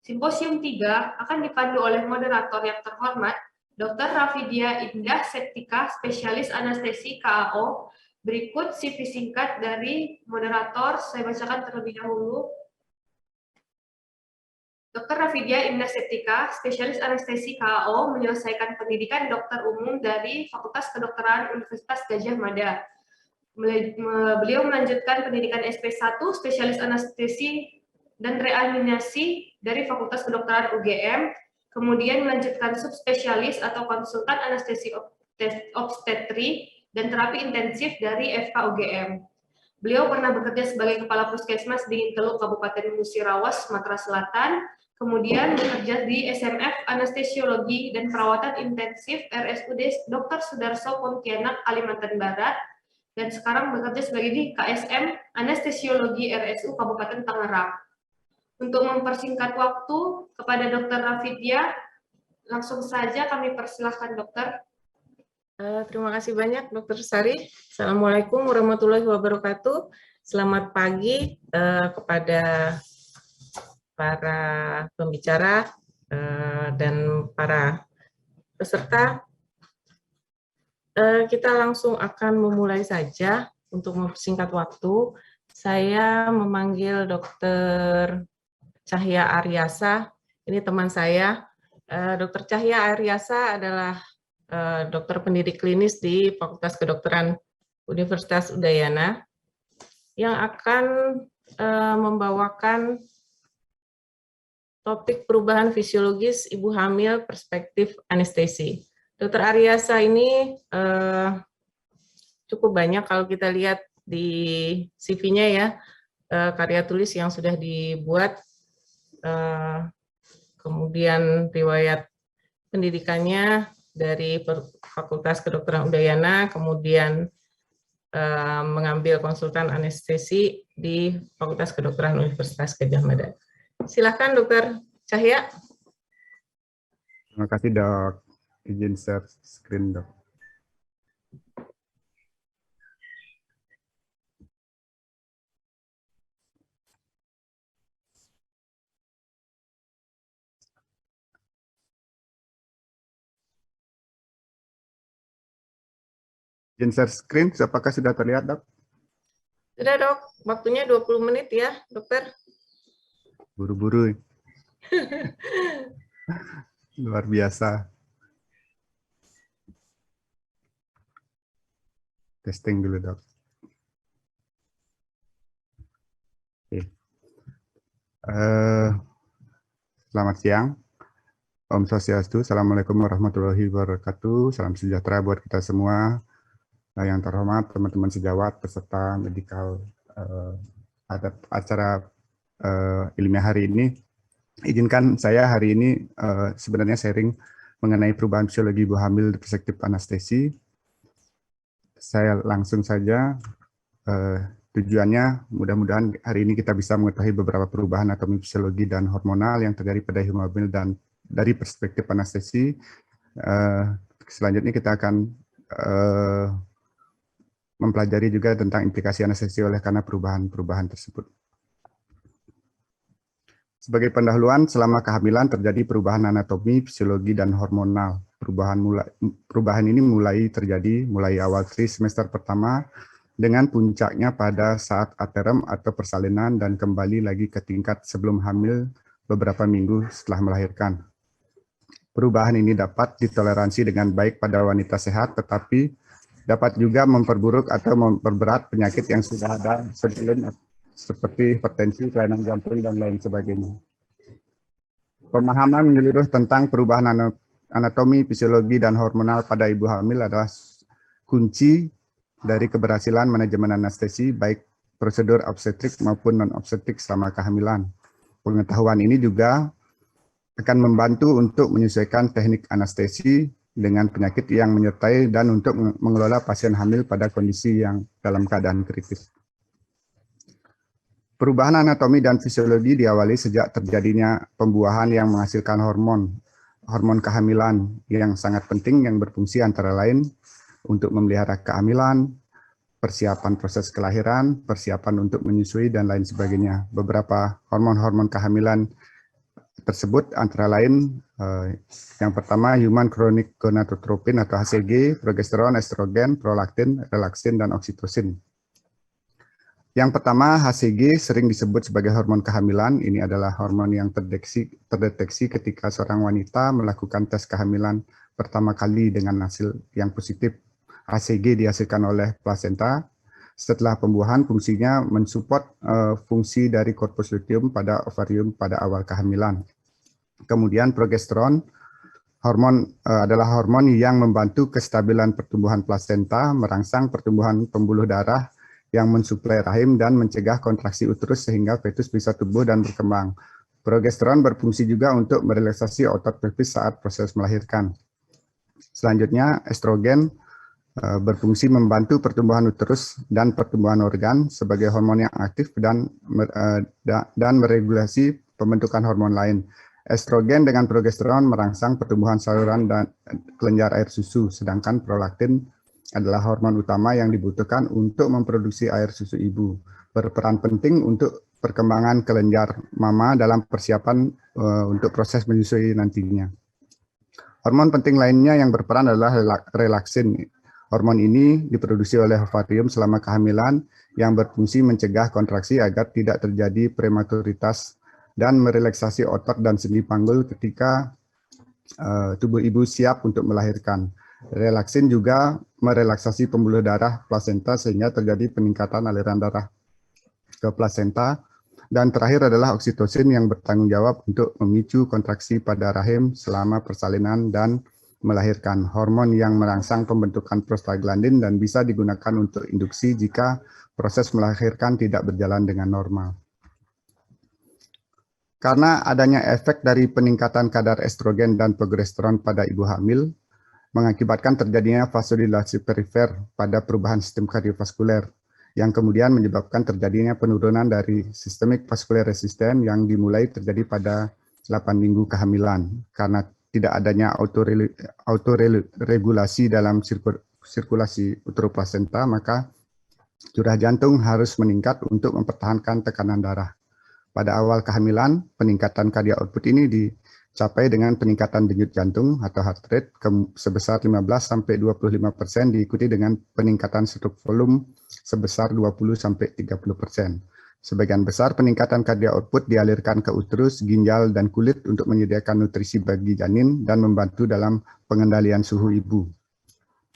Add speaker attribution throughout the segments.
Speaker 1: Simposium 3 akan dipandu oleh moderator yang terhormat, Dr. Rafidia Indah Septika, spesialis anestesi KAO. Berikut CV singkat dari moderator, saya bacakan terlebih dahulu. Dr. Rafidia Indah Septika, spesialis anestesi KAO, menyelesaikan pendidikan dokter umum dari Fakultas Kedokteran Universitas Gadjah Mada. Beliau melanjutkan pendidikan SP1, spesialis anestesi dan reanimasi dari Fakultas Kedokteran UGM, kemudian melanjutkan subspesialis atau konsultan anestesi obstetri dan terapi intensif dari FK UGM. Beliau pernah bekerja sebagai Kepala Puskesmas di Teluk Kabupaten Musirawas, Sumatera Selatan, kemudian bekerja di SMF Anestesiologi dan Perawatan Intensif RSUD Dr. Sudarso Pontianak, Kalimantan Barat, dan sekarang bekerja sebagai di KSM Anestesiologi RSU Kabupaten Tangerang. Untuk mempersingkat waktu kepada Dr. Rafidia, langsung saja kami persilahkan dokter.
Speaker 2: Terima kasih banyak Dr. Sari. Assalamualaikum warahmatullahi wabarakatuh. Selamat pagi kepada para pembicara dan para peserta. Kita langsung akan memulai saja. Untuk mempersingkat waktu, saya memanggil Dr. Cahya Aryasa. Ini teman saya. Dr. Cahya Aryasa adalah dokter pendidik klinis di Fakultas Kedokteran Universitas Udayana yang akan membawakan topik perubahan fisiologis ibu hamil perspektif anestesi. Dr. Aryasa ini cukup banyak kalau kita lihat di CV-nya ya, karya tulis yang sudah dibuat, kemudian riwayat pendidikannya dari Fakultas Kedokteran Udayana, kemudian mengambil konsultan anestesi di Fakultas Kedokteran Universitas Gadjah Mada. Silakan Dr. Cahya.
Speaker 3: Terima kasih dok. Izin share screen dok. Izin share screen, apakah sudah terlihat dok?
Speaker 2: Sudah dok, waktunya 20 menit ya dokter.
Speaker 3: Buru-buru. Luar biasa. Testing dulu dok. Oke. Selamat siang. Om Swastiastu. Assalamualaikum warahmatullahi wabarakatuh. Salam sejahtera buat kita semua. Yang terhormat teman-teman sejawat peserta medikal acara ilmiah hari ini. Izinkan saya hari ini sebenarnya sharing mengenai perubahan fisiologi ibu hamil di perspektif anestesi. Saya langsung saja, tujuannya mudah-mudahan hari ini kita bisa mengetahui beberapa perubahan anatomi fisiologi dan hormonal yang terjadi pada ibu hamil dan dari perspektif anestesi. Selanjutnya kita akan mempelajari juga tentang implikasi anestesi oleh karena perubahan-perubahan tersebut. Sebagai pendahuluan, selama kehamilan terjadi perubahan anatomi, fisiologi, dan hormonal. Perubahan ini mulai terjadi mulai awal semester pertama dengan puncaknya pada saat aterem atau persalinan dan kembali lagi ke tingkat sebelum hamil beberapa minggu setelah melahirkan. Perubahan ini dapat ditoleransi dengan baik pada wanita sehat, tetapi dapat juga memperburuk atau memperberat penyakit yang sudah ada sebelum, seperti hipertensi, kelainan jantung, dan lain sebagainya. Pemahaman menyeluruh tentang perubahan anatomi, fisiologi, dan hormonal pada ibu hamil adalah kunci dari keberhasilan manajemen anestesi, baik prosedur obstetrik maupun non-obstetrik selama kehamilan. Pengetahuan ini juga akan membantu untuk menyesuaikan teknik anestesi dengan penyakit yang menyertai dan untuk mengelola pasien hamil pada kondisi yang dalam keadaan kritis. Perubahan anatomi dan fisiologi diawali sejak terjadinya pembuahan yang menghasilkan hormon kehamilan yang sangat penting yang berfungsi antara lain untuk memelihara kehamilan, persiapan proses kelahiran, persiapan untuk menyusui, dan lain sebagainya. Beberapa hormon-hormon kehamilan tersebut antara lain yang pertama human chronic gonadotropin atau HCG, progesteron, estrogen, prolaktin, relaksin, dan oksitosin. Yang pertama, HCG sering disebut sebagai hormon kehamilan. Ini adalah hormon yang terdeteksi ketika seorang wanita melakukan tes kehamilan pertama kali dengan hasil yang positif. HCG dihasilkan oleh plasenta. Setelah pembuahan, fungsinya mensupport fungsi dari korpus luteum pada ovarium pada awal kehamilan. Kemudian progesteron adalah hormon yang membantu kestabilan pertumbuhan plasenta, merangsang pertumbuhan pembuluh darah yang mensuplai rahim dan mencegah kontraksi uterus sehingga fetus bisa tumbuh dan berkembang. Progesteron berfungsi juga untuk merelaksasi otot pelvis saat proses melahirkan. Selanjutnya, estrogen berfungsi membantu pertumbuhan uterus dan pertumbuhan organ sebagai hormon yang aktif dan meregulasi pembentukan hormon lain. Estrogen dengan progesteron merangsang pertumbuhan saluran dan kelenjar air susu, sedangkan prolaktin adalah hormon utama yang dibutuhkan untuk memproduksi air susu ibu. Berperan penting untuk perkembangan kelenjar mama dalam persiapan untuk proses menyusui nantinya. Hormon penting lainnya yang berperan adalah relaksin. Hormon ini diproduksi oleh ovarium selama kehamilan yang berfungsi mencegah kontraksi agar tidak terjadi prematuritas dan merelaksasi otot dan sendi panggul ketika tubuh ibu siap untuk melahirkan. Relaksin juga merelaksasi pembuluh darah plasenta sehingga terjadi peningkatan aliran darah ke plasenta. Dan terakhir adalah oksitosin yang bertanggung jawab untuk memicu kontraksi pada rahim selama persalinan dan melahirkan. Hormon yang merangsang pembentukan prostaglandin dan bisa digunakan untuk induksi jika proses melahirkan tidak berjalan dengan normal. Karena adanya efek dari peningkatan kadar estrogen dan progesteron pada ibu hamil, mengakibatkan terjadinya vasodilasi perifer pada perubahan sistem kardiovaskuler, yang kemudian menyebabkan terjadinya penurunan dari systemic vascular resistance yang dimulai terjadi pada 8 minggu kehamilan. Karena tidak adanya autoregulasi dalam sirkulasi uteroplasenta, maka curah jantung harus meningkat untuk mempertahankan tekanan darah. Pada awal kehamilan, peningkatan cardiac output ini dicapai dengan peningkatan denyut jantung atau heart rate sebesar 15-25%, diikuti dengan peningkatan stroke volume sebesar 20-30%. Sebagian besar peningkatan cardiac output dialirkan ke uterus, ginjal, dan kulit untuk menyediakan nutrisi bagi janin dan membantu dalam pengendalian suhu ibu.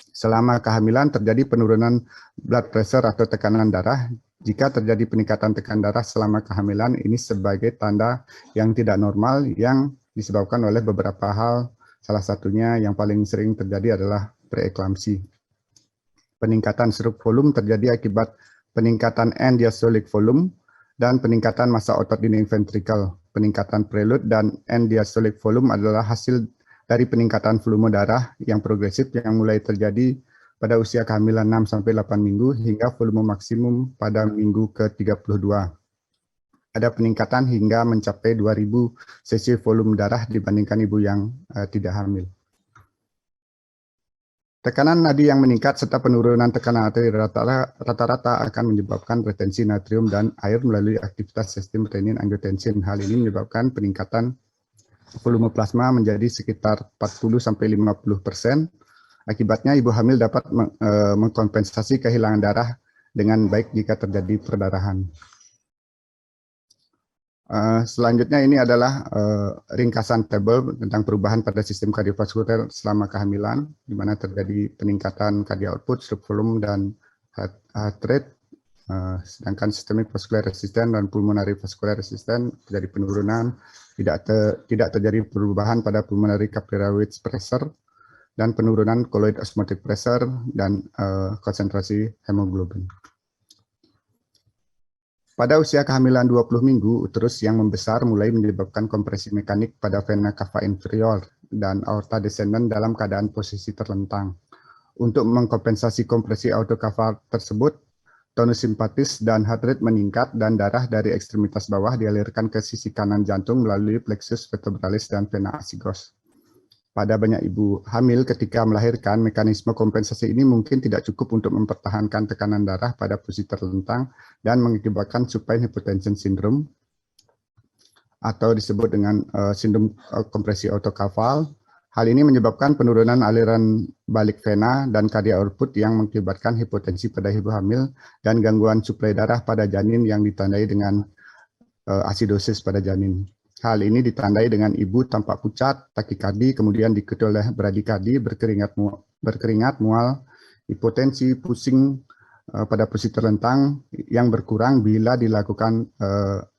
Speaker 3: Selama kehamilan terjadi penurunan blood pressure atau tekanan darah. Jika terjadi peningkatan tekanan darah selama kehamilan, ini sebagai tanda yang tidak normal yang disebabkan oleh beberapa hal. Salah satunya yang paling sering terjadi adalah preeklamsi. Peningkatan stroke volume terjadi akibat peningkatan end-diastolic volume dan peningkatan massa otot dinding ventricle. Peningkatan prelude dan end-diastolic volume adalah hasil dari peningkatan volume darah yang progresif yang mulai terjadi pada usia kehamilan 6-8 minggu hingga volume maksimum pada minggu ke-32. Ada peningkatan hingga mencapai 2000 cc volume darah dibandingkan ibu yang tidak hamil. Tekanan nadi yang meningkat serta penurunan tekanan arteri rata-rata akan menyebabkan retensi natrium dan air melalui aktivitas sistem renin-angiotensin. Hal ini menyebabkan peningkatan volume plasma menjadi sekitar 40-50%. Akibatnya ibu hamil dapat mengkompensasi kehilangan darah dengan baik jika terjadi perdarahan. Selanjutnya ini adalah ringkasan tabel tentang perubahan pada sistem kardiovaskuler selama kehamilan, di mana terjadi peningkatan cardiac output, stroke volume, dan heart rate, sedangkan systemic vascular resistance dan pulmonary vascular resistance terjadi penurunan, tidak terjadi perubahan pada pulmonary capillary wedge pressure, dan penurunan colloid osmotic pressure dan konsentrasi hemoglobin. Pada usia kehamilan 20 minggu, uterus yang membesar mulai menyebabkan kompresi mekanik pada vena cava inferior dan aorta descendens dalam keadaan posisi terlentang. Untuk mengkompensasi kompresi aorta cava tersebut, tonus simpatis dan heart rate meningkat dan darah dari ekstremitas bawah dialirkan ke sisi kanan jantung melalui plexus vertebralis dan vena asigos. Pada banyak ibu hamil ketika melahirkan, mekanisme kompensasi ini mungkin tidak cukup untuk mempertahankan tekanan darah pada posisi terlentang dan mengakibatkan supine hypotension syndrome. atau disebut dengan sindrom kompresi autokafal. Hal ini menyebabkan penurunan aliran balik vena dan cardiac output yang mengakibatkan hipotensi pada ibu hamil dan gangguan suplai darah pada janin yang ditandai dengan asidosis pada janin. Hal ini ditandai dengan ibu tampak pucat, takikardi, kemudian diikuti oleh bradikardi, berkeringat, mual, hipotensi, pusing pada posisi terlentang yang berkurang bila dilakukan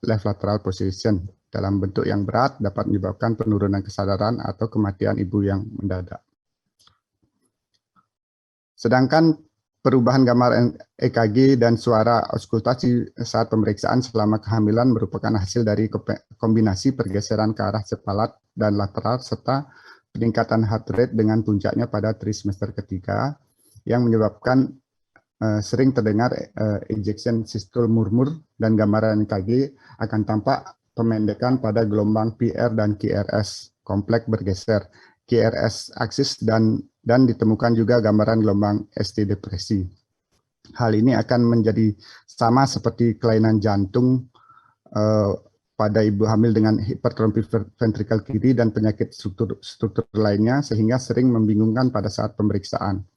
Speaker 3: left lateral position. Dalam bentuk yang berat dapat menyebabkan penurunan kesadaran atau kematian ibu yang mendadak. Sedangkan perubahan gambar EKG dan suara auskultasi saat pemeriksaan selama kehamilan merupakan hasil dari kombinasi pergeseran ke arah cepalat dan lateral serta peningkatan heart rate dengan puncaknya pada trimester ketiga yang menyebabkan sering terdengar ejection systole murmur dan gambaran EKG akan tampak pemendekan pada gelombang PR dan QRS kompleks bergeser, QRS aksis dan ditemukan juga gambaran gelombang ST depresi. Hal ini akan menjadi sama seperti kelainan jantung pada ibu hamil dengan hipertrofi ventrikal kiri dan penyakit struktur lainnya sehingga sering membingungkan pada saat pemeriksaan.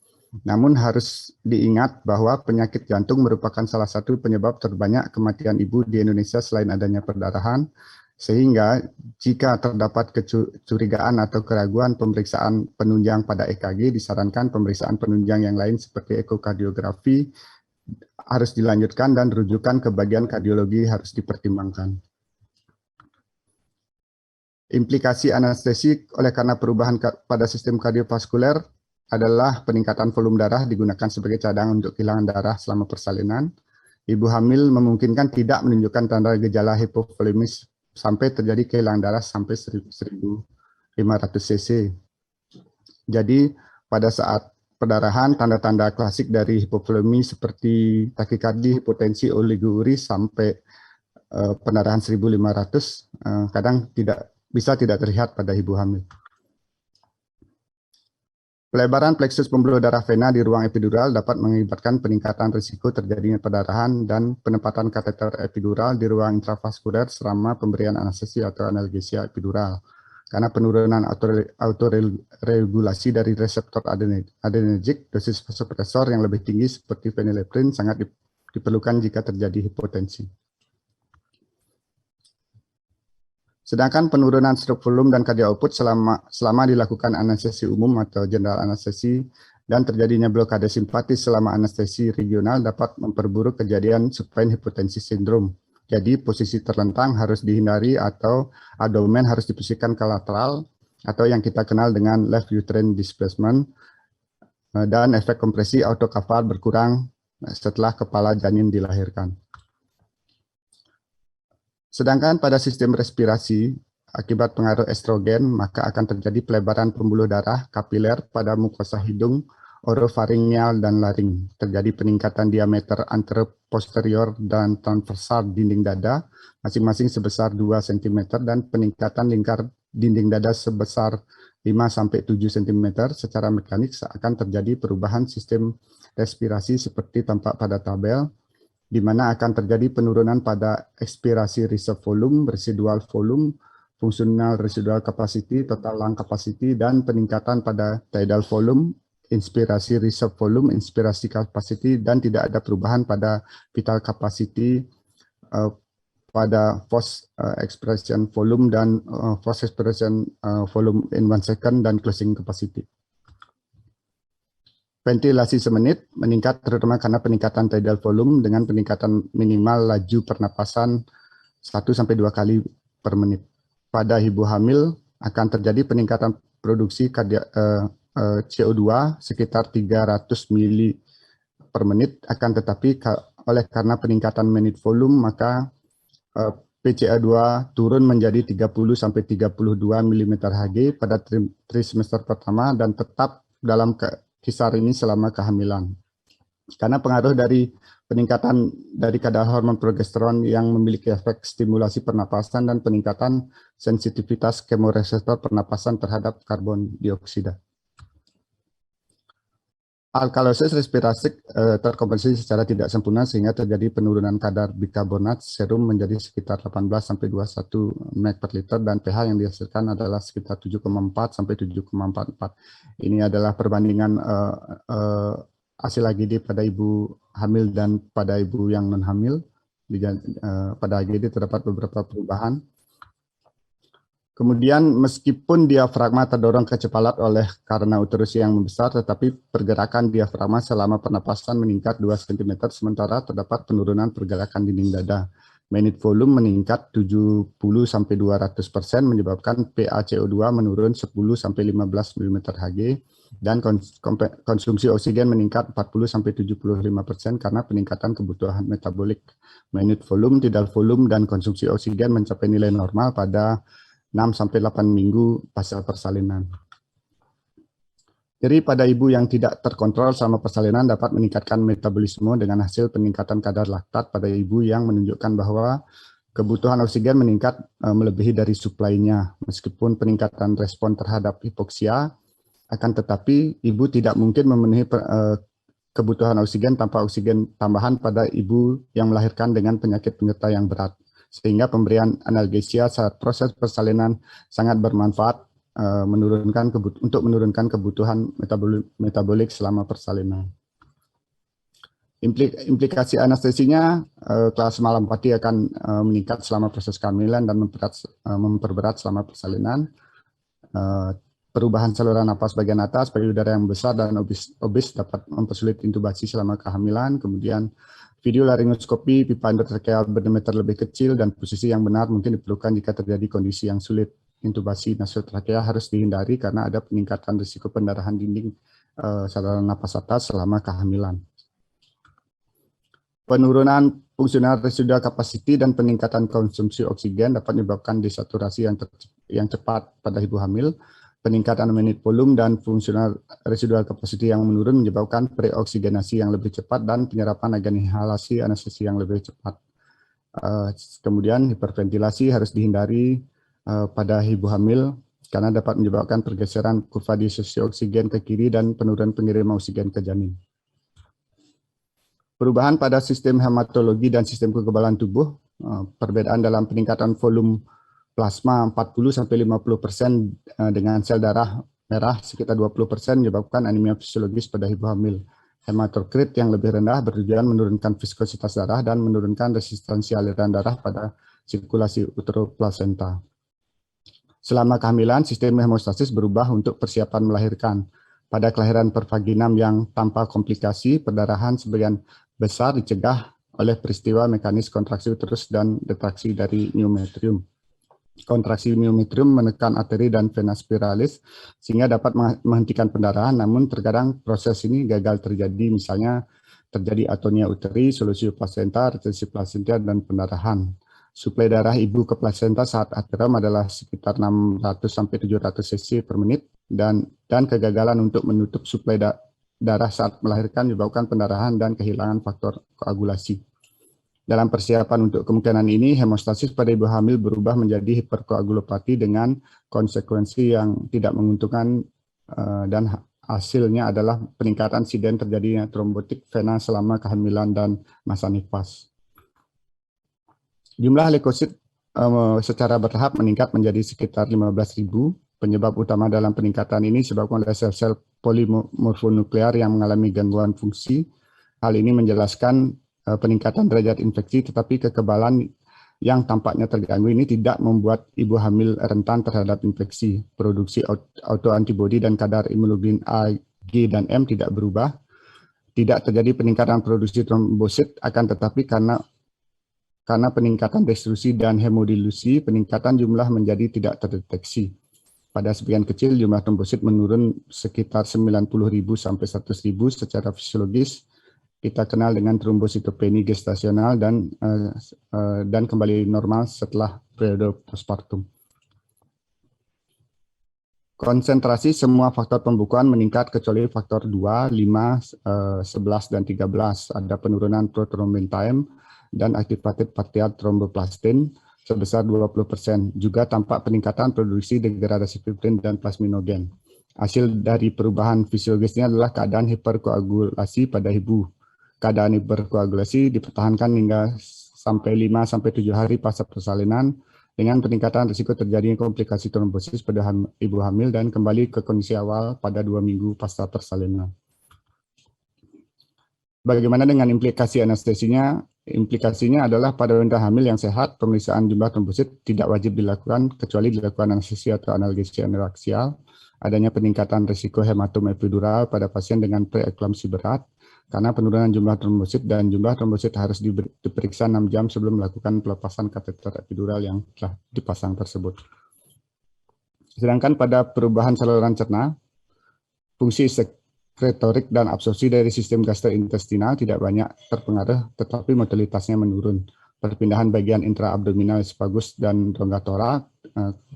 Speaker 3: Namun harus diingat bahwa penyakit jantung merupakan salah satu penyebab terbanyak kematian ibu di Indonesia selain adanya perdarahan, sehingga jika terdapat kecurigaan atau keraguan pemeriksaan penunjang pada EKG, disarankan pemeriksaan penunjang yang lain seperti ekokardiografi harus dilanjutkan dan rujukan ke bagian kardiologi harus dipertimbangkan. Implikasi anestesi oleh karena perubahan pada sistem kardiovaskuler adalah peningkatan volume darah digunakan sebagai cadangan untuk kehilangan darah selama persalinan. Ibu hamil memungkinkan tidak menunjukkan tanda gejala hipovolemis sampai terjadi kehilangan darah sampai 1.500 cc. Jadi pada saat perdarahan, tanda-tanda klasik dari hipovolemi seperti takikardi, hipotensi, oliguri sampai pendarahan 1.500 kadang tidak terlihat pada ibu hamil. Pelebaran pleksus pembuluh darah vena di ruang epidural dapat mengakibatkan peningkatan risiko terjadinya perdarahan dan penempatan kateter epidural di ruang intravaskuler selama pemberian anestesi atau analgesia epidural. Karena penurunan autoregulasi dari reseptor adrenergik, dosis vasopresor yang lebih tinggi seperti phenylephrine sangat diperlukan jika terjadi hipotensi. Sedangkan penurunan stroke volume dan cardiac output selama dilakukan anestesi umum atau general anestesi dan terjadinya blokade simpatis selama anestesi regional dapat memperburuk kejadian supine hipotensi sindrom. Jadi posisi terlentang harus dihindari atau abdomen harus diposisikan ke lateral atau yang kita kenal dengan left uterine displacement dan efek kompresi autokafal berkurang setelah kepala janin dilahirkan. Sedangkan pada sistem respirasi, akibat pengaruh estrogen, maka akan terjadi pelebaran pembuluh darah kapiler pada mukosa hidung, orofaringeal, dan laring. Terjadi peningkatan diameter anteroposterior dan transversal dinding dada, masing-masing sebesar 2 cm, dan peningkatan lingkar dinding dada sebesar 5-7 cm. Secara mekanik akan terjadi perubahan sistem respirasi seperti tampak pada tabel, di mana akan terjadi penurunan pada ekspirasi reserve volume, residual volume, fungsional residual capacity, total lung capacity, dan peningkatan pada tidal volume, inspirasi reserve volume, inspirasi capacity, dan tidak ada perubahan pada vital capacity, pada force expression volume dan force expression volume in 1 second dan closing capacity. Ventilasi semenit meningkat terutama karena peningkatan tidal volume dengan peningkatan minimal laju pernapasan 1-2 kali per menit. Pada ibu hamil akan terjadi peningkatan produksi CO2 sekitar 300 mili per menit, akan tetapi karena peningkatan menit volume maka PCA2 turun menjadi 30-32 mm Hg pada trimester pertama dan tetap dalam kisar ini selama kehamilan. Karena pengaruh dari peningkatan dari kadar hormon progesteron yang memiliki efek stimulasi pernapasan dan peningkatan sensitivitas kemoreseptor pernapasan terhadap karbon dioksida. Alkalosis respirasik terkompensasi secara tidak sempurna sehingga terjadi penurunan kadar bikarbonat serum menjadi sekitar 18-21 mg per liter dan pH yang dihasilkan adalah sekitar 7,4 sampai 7,44. Ini adalah perbandingan hasil AGD pada ibu hamil dan pada ibu yang non hamil. Pada AGD terdapat beberapa perubahan. Kemudian meskipun diafragma terdorong ke cepalat karena uterus yang membesar, tetapi pergerakan diafragma selama pernapasan meningkat 2 cm, sementara terdapat penurunan pergerakan dinding dada. Minute volume meningkat 70-200%, menyebabkan PaCO2 menurun 10-15 mm Hg, dan konsumsi oksigen meningkat 40-75% karena peningkatan kebutuhan metabolik. Minute volume, tidal volume, dan konsumsi oksigen mencapai nilai normal pada 6-8 minggu pasca persalinan. Jadi pada ibu yang tidak terkontrol selama persalinan dapat meningkatkan metabolisme dengan hasil peningkatan kadar laktat pada ibu yang menunjukkan bahwa kebutuhan oksigen meningkat melebihi dari suplainya. Meskipun peningkatan respon terhadap hipoksia, akan tetapi ibu tidak mungkin memenuhi kebutuhan oksigen tanpa oksigen tambahan pada ibu yang melahirkan dengan penyakit penyerta yang berat. Sehingga pemberian analgesia saat proses persalinan sangat bermanfaat untuk menurunkan kebutuhan metabolik selama persalinan. Implikasi anestesinya, kelas malampati akan meningkat selama proses kehamilan dan memperberat selama persalinan. Perubahan saluran napas bagian atas, payudara yang besar dan obes dapat mempersulit intubasi selama kehamilan. Kemudian video laryngoskopi, pipa endotrakeal berdiameter lebih kecil dan posisi yang benar mungkin diperlukan jika terjadi kondisi yang sulit. Intubasi nasotrakea harus dihindari karena ada peningkatan risiko pendarahan dinding saluran napas atas selama kehamilan. Penurunan fungsional residual capacity dan peningkatan konsumsi oksigen dapat menyebabkan desaturasi yang cepat pada ibu hamil. Peningkatan minute volume dan fungsional residual capacity yang menurun menyebabkan preoksigenasi yang lebih cepat dan penyerapan agen inhalasi anestesi yang lebih cepat. Kemudian hiperventilasi harus dihindari pada ibu hamil karena dapat menyebabkan pergeseran kurva distorsi oksigen ke kiri dan penurunan pengiriman oksigen ke janin. Perubahan pada sistem hematologi dan sistem kekebalan tubuh, perbedaan dalam peningkatan volume plasma 40-50% dengan sel darah merah sekitar 20% menyebabkan anemia fisiologis pada ibu hamil. Hematokrit yang lebih rendah bertujuan menurunkan viskositas darah dan menurunkan resistensi aliran darah pada sirkulasi uteroplasenta. Selama kehamilan, sistem hemostasis berubah untuk persiapan melahirkan. Pada kelahiran pervaginam yang tanpa komplikasi, perdarahan sebagian besar dicegah oleh peristiwa mekanis kontraksi uterus dan detraksi dari myometrium. Kontraksi myometrium menekan arteri dan vena spiralis sehingga dapat menghentikan pendarahan, namun terkadang proses ini gagal terjadi, misalnya terjadi atonia uteri, solusi plasenta, retensi plasenta, dan pendarahan. Suplai darah ibu ke plasenta saat aterom adalah sekitar 600-700 cc per menit dan kegagalan untuk menutup suplai darah saat melahirkan menyebabkan pendarahan dan kehilangan faktor koagulasi. Dalam persiapan untuk kemungkinan ini, hemostasis pada ibu hamil berubah menjadi hiperkoagulopati dengan konsekuensi yang tidak menguntungkan dan hasilnya adalah peningkatan siden terjadinya trombotik vena selama kehamilan dan masa nifas. Jumlah leukosit secara bertahap meningkat menjadi sekitar 15.000. Penyebab utama dalam peningkatan ini disebabkan oleh sel-sel polimorfonuklear yang mengalami gangguan fungsi. Hal ini menjelaskan peningkatan derajat infeksi, tetapi kekebalan yang tampaknya terganggu ini tidak membuat ibu hamil rentan terhadap infeksi. Produksi autoantibodi dan kadar imunoglobulin A, G, dan M tidak berubah. Tidak terjadi peningkatan produksi trombosit, akan tetapi karena peningkatan destruksi dan hemodilusi, peningkatan jumlah menjadi tidak terdeteksi. Pada sebagian kecil, jumlah trombosit menurun sekitar 90.000 sampai 100.000 secara fisiologis. Kita kenal dengan trombositopeni gestasional dan kembali normal setelah periode postpartum. Konsentrasi semua faktor pembukuan meningkat kecuali faktor 2, 5, 11, dan 13. Ada penurunan prothrombin time dan activated partial thromboplastin sebesar 20%. Juga tampak peningkatan produksi degradasi fibrin dan plasminogen. Hasil dari perubahan fisiologisnya adalah keadaan hiperkoagulasi pada ibu. Keadaan hiperkoagulasi dipertahankan hingga sampai 5-7 hari pasca persalinan dengan peningkatan risiko terjadinya komplikasi trombosis pada ibu hamil dan kembali ke kondisi awal pada 2 minggu pasca persalinan. Bagaimana dengan implikasi anestesinya? Implikasinya adalah pada wanita hamil yang sehat, pemeriksaan jumlah trombosit tidak wajib dilakukan kecuali dilakukan anestesi atau analgesia neuraksial. Adanya peningkatan risiko hematom epidural pada pasien dengan preeklamsi berat karena penurunan jumlah trombosit dan jumlah trombosit harus diperiksa 6 jam sebelum melakukan pelepasan kateter epidural yang telah dipasang tersebut. Sedangkan pada perubahan saluran cerna, fungsi sekretorik dan absorpsi dari sistem gastrointestinal tidak banyak terpengaruh, tetapi motilitasnya menurun. Perpindahan bagian intraabdominal esophagus dan rongga torak,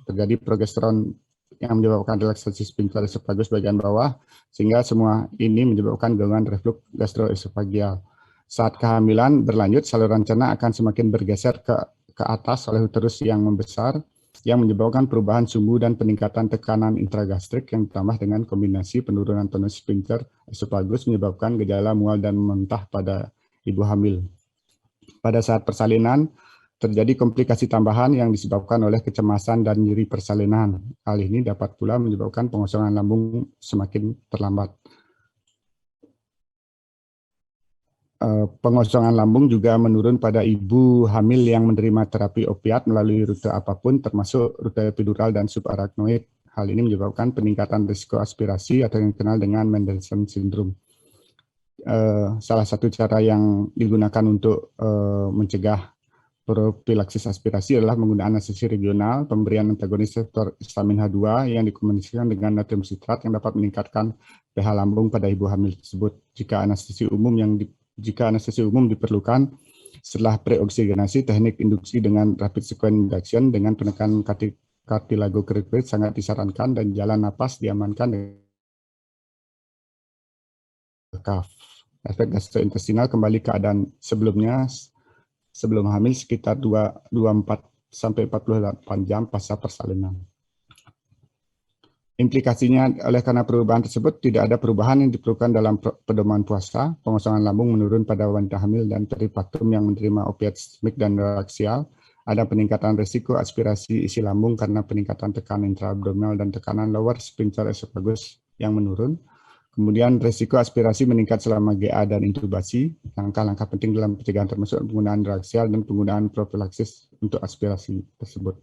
Speaker 3: terjadi progesteron yang menyebabkan relaksasi sphincter esophagus bagian bawah, sehingga semua ini menyebabkan gangguan reflux gastroesofageal. Saat kehamilan berlanjut, saluran cerna akan semakin bergeser ke atas oleh uterus yang membesar, yang menyebabkan perubahan sumbu dan peningkatan tekanan intragastrik yang ditambah dengan kombinasi penurunan tonus sphincter esophagus menyebabkan gejala mual dan muntah pada ibu hamil. Pada saat persalinan, terjadi komplikasi tambahan yang disebabkan oleh kecemasan dan nyeri persalinan. Hal ini dapat pula menyebabkan pengosongan lambung semakin terlambat. Pengosongan lambung juga menurun pada ibu hamil yang menerima terapi opiat melalui rute apapun, termasuk rute epidural dan subarachnoid. Hal ini menyebabkan peningkatan risiko aspirasi atau yang dikenal dengan Mendelssohn syndrome. Salah satu cara yang digunakan untuk mencegah profilaksis aspirasi adalah menggunakan anestesi regional, pemberian antagonis reseptor histamin H2 yang dikombinasikan dengan natrium sitrat yang dapat meningkatkan pH lambung pada ibu hamil tersebut. Jika anestesi umum diperlukan setelah preoksigenasi, teknik induksi dengan rapid sequence induction dengan penekanan cartilago cricate sangat disarankan dan jalan napas diamankan dengan cuff. Efek gastrointestinal kembali keadaan sebelumnya sebelum hamil sekitar 24-48 jam pasca persalinan. Implikasinya oleh karena perubahan tersebut tidak ada perubahan yang diperlukan dalam pedoman puasa, pengosongan lambung menurun pada wanita hamil dan peripartum yang menerima opiat sistemik dan neuraksial, ada peningkatan risiko aspirasi isi lambung karena peningkatan tekanan intraabdominal dan tekanan lower sphincter esophagus yang menurun. Kemudian risiko aspirasi meningkat selama GA dan intubasi. Langkah-langkah penting dalam pencegahan termasuk penggunaan neuraksial dan penggunaan profilaksis untuk aspirasi tersebut.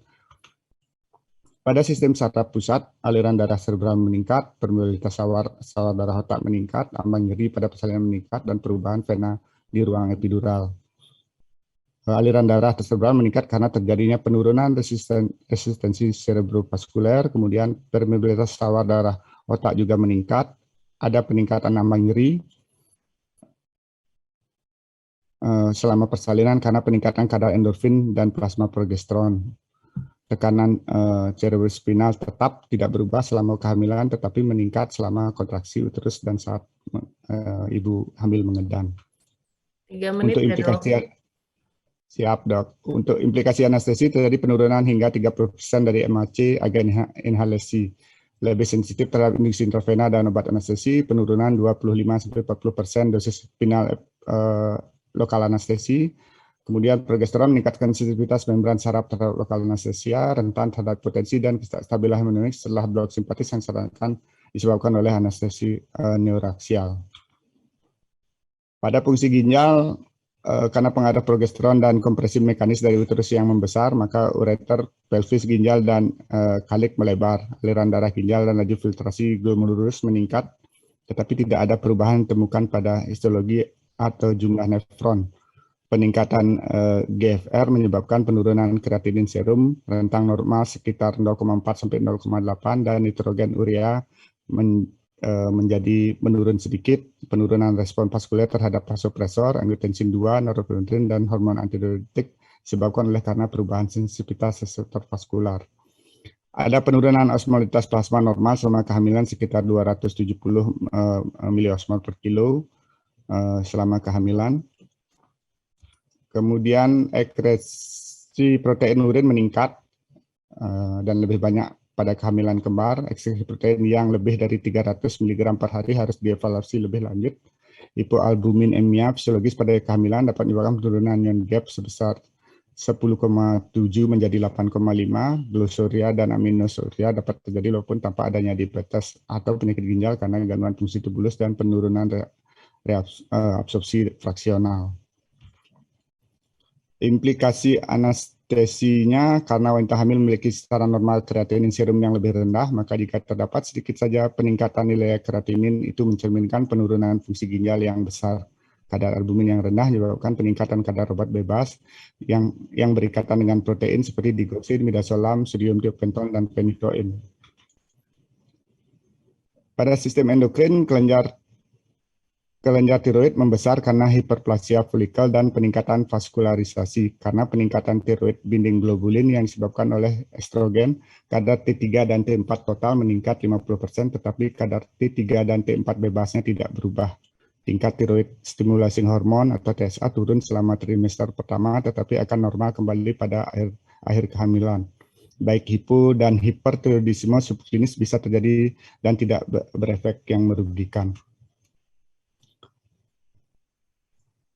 Speaker 3: Pada sistem saraf pusat, aliran darah cerebral meningkat, permeabilitas sawar darah otak meningkat, ambang nyeri pada persalinan meningkat, dan perubahan vena di ruang epidural. Aliran darah cerebral meningkat karena terjadinya penurunan resistensi cerebrovaskuler, kemudian permeabilitas sawar darah otak juga meningkat, ada peningkatan ambang nyeri selama persalinan karena peningkatan kadar endorfin dan plasma progesteron. Tekanan cerebrospinal tetap tidak berubah selama kehamilan, tetapi meningkat selama kontraksi uterus dan saat ibu hamil mengedam.
Speaker 2: 3 menit
Speaker 3: Untuk
Speaker 2: ya,
Speaker 3: implikasi,
Speaker 2: Dok.
Speaker 3: siap dok. Untuk implikasi anestesi terjadi penurunan hingga 30% dari MAC agen inhalasi. Lebih sensitif terhadap induksi intravena dan obat anestesi, penurunan 25-40% dosis spinal lokal anestesi. Kemudian progesteron meningkatkan sensitivitas membran saraf terhadap lokal anestesia, rentan terhadap potensi dan kestabilan hemodinamik setelah blok simpatis yang disarankan disebabkan oleh anestesi neuraksial. Pada fungsi ginjal, karena pengaruh progesteron dan kompresi mekanis dari uterus yang membesar, maka ureter, pelvis ginjal, dan kalik melebar. Aliran darah ginjal dan laju filtrasi glomerulus meningkat, tetapi tidak ada perubahan ditemukan pada histologi atau jumlah nefron. Peningkatan GFR menyebabkan penurunan kreatinin serum, rentang normal sekitar 0,4-0,8, dan nitrogen urea menjadi menurun sedikit, penurunan respon vaskuler terhadap vasopresor, angiotensin 2, norepinefrin, dan hormon antidiuretik disebabkan oleh karena perubahan sensitivitas reseptor vaskular. Ada penurunan osmolitas plasma normal selama kehamilan sekitar 270 miliosmol per kilo selama kehamilan. Kemudian ekskresi protein urin meningkat dan lebih banyak pada kehamilan kembar, ekspresi protein yang lebih dari 300 mg per hari harus dievaluasi lebih lanjut. Hipoalbuminemia fisiologis pada kehamilan dapat menyebabkan penurunan ion gap sebesar 10,7 menjadi 8,5. Glosuria dan aminosuria dapat terjadi walaupun tanpa adanya diabetes atau penyakit ginjal karena gangguan fungsi tubulus dan penurunan absorpsi fraksional. Implikasi anestesinya, karena wanita hamil memiliki setara normal kreatinin serum yang lebih rendah, maka jika terdapat sedikit saja peningkatan nilai kreatinin itu mencerminkan penurunan fungsi ginjal yang besar. Kadar albumin yang rendah menyebabkan peningkatan kadar obat bebas yang berikatan dengan protein seperti digoxin, midazolam, sodium thiopental, dan phenytoin. Pada sistem endokrin, kelenjar tiroid membesar karena hiperplasia folikel dan peningkatan vaskularisasi. Karena peningkatan tiroid binding globulin yang disebabkan oleh estrogen, kadar T3 dan T4 total meningkat 50%, tetapi kadar T3 dan T4 bebasnya tidak berubah. Tingkat tiroid stimulating hormon atau TSH turun selama trimester pertama, tetapi akan normal kembali pada akhir kehamilan. Baik hipo dan hipertiroidisme subklinis bisa terjadi dan tidak berefek yang merugikan.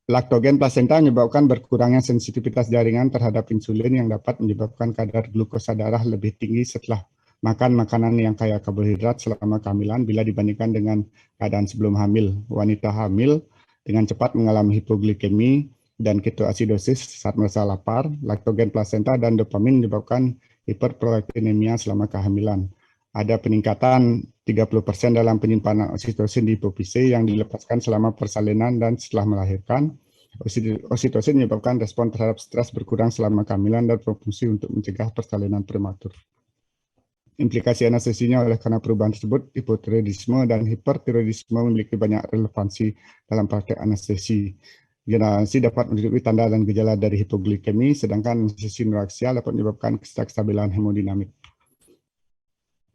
Speaker 3: Laktogen plasenta menyebabkan berkurangnya sensitivitas jaringan terhadap insulin yang dapat menyebabkan kadar glukosa darah lebih tinggi setelah makan makanan yang kaya karbohidrat selama kehamilan bila dibandingkan dengan keadaan sebelum hamil. Wanita hamil dengan cepat mengalami hipoglikemi dan ketoasidosis saat merasa lapar. Laktogen plasenta dan dopamin menyebabkan hiperprolaktinemia selama kehamilan. Ada peningkatan 30% dalam penyimpanan oksitosin di hipofise yang dilepaskan selama persalinan dan setelah melahirkan. Oksitosin menyebabkan respon terhadap stres berkurang selama kehamilan dan berfungsi untuk mencegah persalinan prematur. Implikasi anestesinya oleh karena perubahan tersebut, hipotiroidisme dan hipertiroidisme memiliki banyak relevansi dalam praktek anestesi. Generasi dapat menunjukkan tanda dan gejala dari hipoglikemi, sedangkan anestesi neuraksial dapat menyebabkan ketidakstabilan hemodinamik.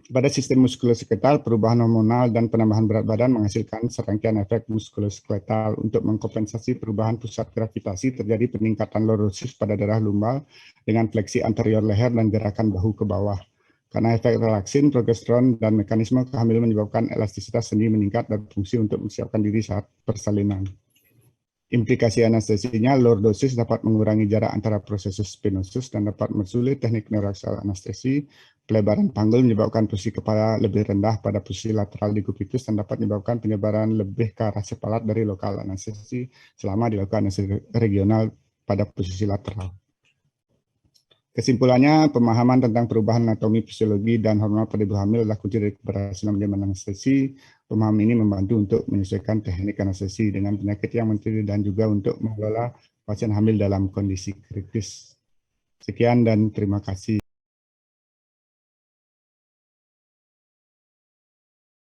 Speaker 3: Pada sistem muskuloskeletal, perubahan hormonal dan penambahan berat badan menghasilkan serangkaian efek muskuloskeletal. Untuk mengkompensasi perubahan pusat gravitasi, terjadi peningkatan lordosis pada darah lumbal dengan fleksi anterior leher dan gerakan bahu ke bawah. Karena efek relaksin, progesteron, dan mekanisme kehamilan menyebabkan elastisitas sendi meningkat dan fungsi untuk mempersiapkan diri saat persalinan. Implikasi anestesinya, lordosis dapat mengurangi jarak antara prosesus spinosus dan dapat mempersulit teknik neuraksial anestesi. Pelebaran panggul menyebabkan posisi kepala lebih rendah pada posisi lateral di cubitus dan dapat menyebabkan penyebaran lebih ke arah sepalat dari lokal anestesi selama dilakukan anestesi regional pada posisi lateral. Kesimpulannya, pemahaman tentang perubahan anatomi, fisiologi, dan hormonal pada ibu hamil adalah kunci dari keberhasilan manajemen anestesi. Pemahaman ini membantu untuk menyesuaikan teknik anestesi dengan penyakit yang menderita dan juga untuk mengelola pasien hamil dalam kondisi kritis. Sekian dan terima kasih.